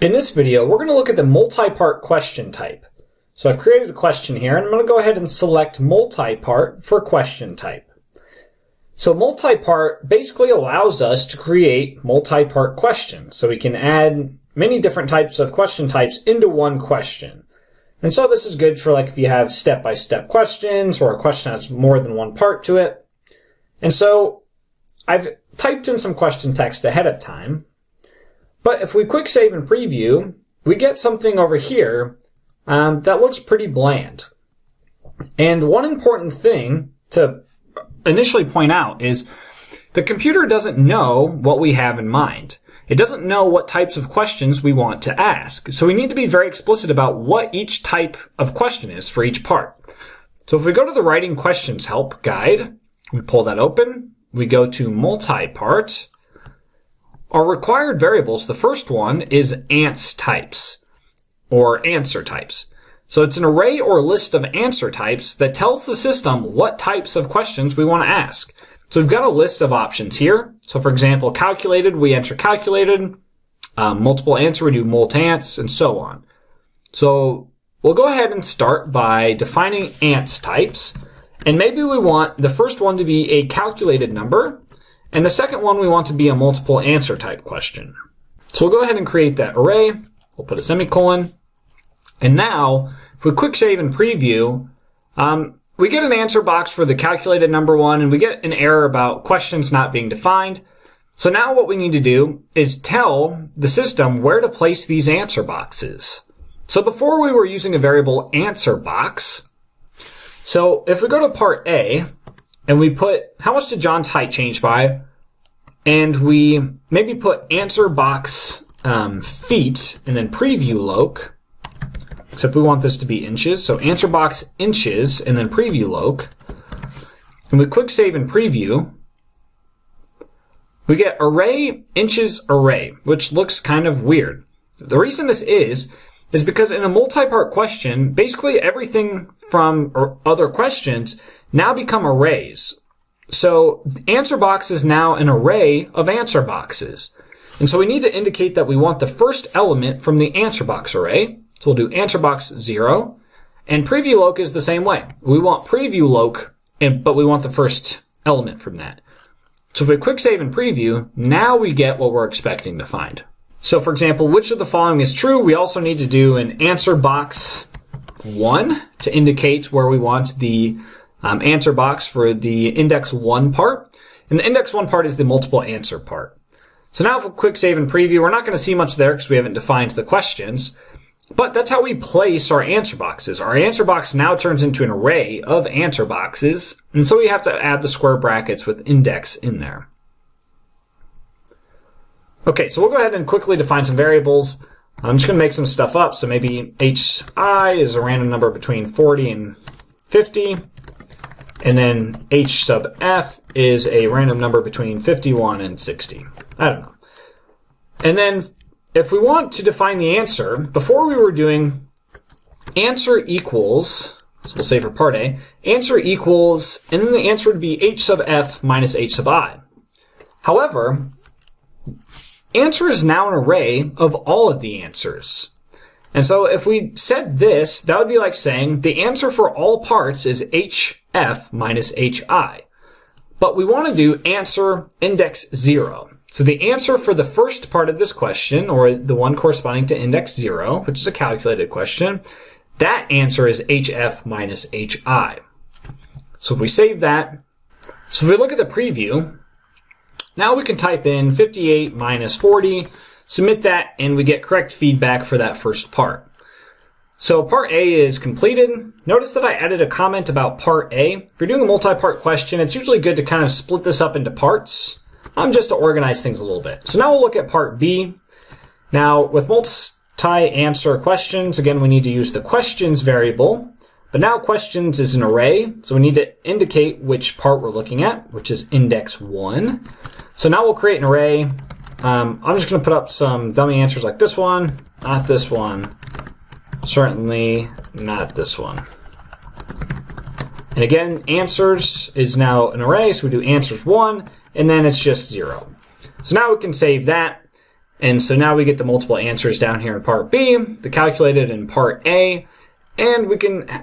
In this video, we're going to look at the multipart question type. So I've created a question here, and I'm going to go ahead and select multipart for question type. So multipart basically allows us to create multipart questions. So we can add many different types of question types into one question. And so this is good for like if you have step-by-step questions or a question has more than one part to it. And so I've typed in some question text ahead of time. But if we quick save and preview, we get something over here that looks pretty bland. And one important thing to initially point out is the computer doesn't know what we have in mind. It doesn't know what types of questions we want to ask. So we need to be very explicit about what each type of question is for each part. So if we go to the Writing Questions Help guide, we pull that open, we go to Multipart. Our required variables, the first one is ans types, or answer types. So it's an array or list of answer types that tells the system what types of questions we want to ask. So we've got a list of options here. So for example, calculated, we enter calculated, multiple answer, we do multants, and so on. So we'll go ahead and start by defining ans types. And maybe we want the first one to be a calculated number, and the second one we want to be a multiple answer type question. So we'll go ahead and create that array. We'll put a semicolon. And now, if we quick save and preview, we get an answer box for the calculated number one, and we get an error about questions not being defined. So now what we need to do is tell the system where to place these answer boxes. So before we were using a variable answer box. So if we go to part A, and we put, how much did John's height change by? And we maybe put answer box feet and then preview loc, except we want this to be inches. So answer box inches and then preview loc. And we quick save and preview. We get array inches array, which looks kind of weird. The reason this is because in a multi-part question, basically everything from other questions now become arrays. So answer box is now an array of answer boxes. And so we need to indicate that we want the first element from the answer box array. So we'll do answer box 0. And preview loc is the same way. We want preview loc, but we want the first element from that. So if we quick save and preview, now we get what we're expecting to find. So for example, which of the following is true? We also need to do an answer box 1 to indicate where we want the answer box for the index 1 part. And the index 1 part is the multiple answer part. So now if we quick save and preview, we're not going to see much there because we haven't defined the questions. But that's how we place our answer boxes. Our answer box now turns into an array of answer boxes. And so we have to add the square brackets with index in there. Okay, so we'll go ahead and quickly define some variables. I'm just going to make some stuff up. So maybe hi is a random number between 40 and 50. And then h sub f is a random number between 51 and 60. I don't know. And then if we want to define the answer, before we were doing answer equals, so we'll say for part A, answer equals, and then the answer would be h sub f minus h sub I. However, answer is now an array of all of the answers. And so if we said this, that would be like saying the answer for all parts is hf minus hi. But we want to do answer index 0. So the answer for the first part of this question, or the one corresponding to index 0, which is a calculated question, that answer is hf minus hi. So if we save that, so if we look at the preview, now we can type in 58 minus 40, submit that, and we get correct feedback for that first part. So part A is completed. Notice that I added a comment about part A. If you're doing a multi-part question, it's usually good to kind of split this up into parts, just to organize things a little bit. So now we'll look at part B. Now with multi-answer questions, again, we need to use the questions variable. But now questions is an array, so we need to indicate which part we're looking at, which is index 1. So now we'll create an array. I'm just going to put up some dummy answers like this one, not this one, certainly not this one. And again, answers is now an array, so we do answers 1, and then it's just 0. So now we can save that. And so now we get the multiple answers down here in part B, the calculated in part A, and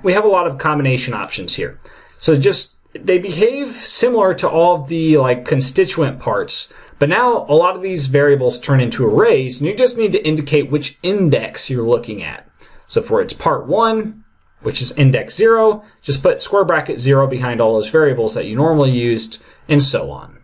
we have a lot of combination options here. So they behave similar to all of the constituent parts, but now a lot of these variables turn into arrays, and you just need to indicate which index you're looking at. So for its part 1, which is index 0, just put square bracket 0 behind all those variables that you normally used, and so on.